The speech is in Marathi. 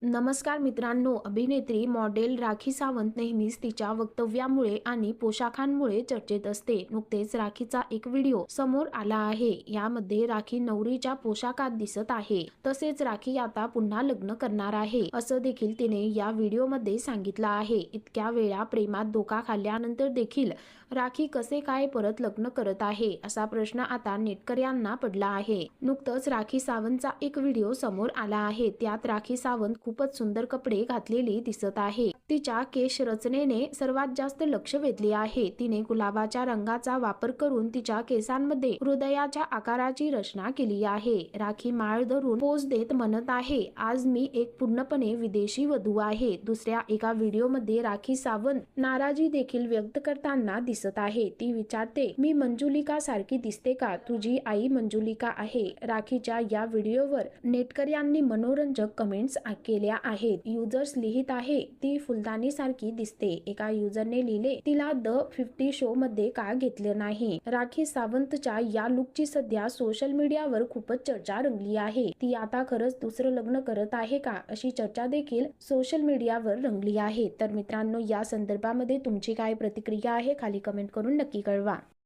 नमस्कार मित्रांनो, अभिनेत्री मॉडेल राखी सावंत नेहमीच तिच्या वक्तव्यामुळे आणि पोशाखांमुळे चर्चेत असते. नुकतेच राखीचा एक व्हिडिओ समोर आला आहे. यामध्ये राखी नवरीच्या पोशाखात दिसत आहे. तसेच राखी आता पुन्हा लग्न करणार आहे असं देखील तिने या व्हिडिओमध्ये सांगितलं आहे. इतक्या वेळा प्रेमात धोका खाल्ल्यानंतर देखील राखी कसे काय परत लग्न करत आहे असा प्रश्न आता नेटकऱ्यांना पडला आहे. नुकतंच राखी सावंतचा एक व्हिडिओ समोर आला आहे. त्यात राखी सावंत खूपच सुंदर कपडे घातलेली दिसत आहे. तिच्या केश रचनेने सर्वात जास्त लक्ष वेधले आहे. तिने गुलाबाच्या रंगाचा वापर करून तिच्या केसांमध्ये हृदयाच्या आकाराची रचना केली आहे. राखी माळ धरून पोज देत म्हणत आहे, आज मी एक पूर्णपणे विदेशी वधू आहे. दुसऱ्या एका व्हिडिओमध्ये राखी सावंत नाराजी देखील व्यक्त करताना दिसत आहे. ती विचारते, मी मंजुलिका सारखी दिसते का? तुझी आई मंजुलिका आहे. राखीच्या या व्हिडिओवर नेटकऱ्यांनी मनोरंजक कमेंट्स केल्या आहेत. युजर्स लिहित आहे, ती फुलदाणी सारखी दिसते. एका युजरने लिहिले, तिला द 50 शो मध्ये का घेतलं नाही? राखी सावंतच्या या लुकची सध्या सोशल मीडियावर खूपच चर्चा रंगली आहे. ती आता खरंच दुसरं लग्न करत आहे का अशी चर्चा देखील सोशल मीडियावर रंगली आहे. तर मित्रांनो, या संदर्भामध्ये तुमची काय प्रतिक्रिया आहे खाली कमेंट करून नक्की कळवा.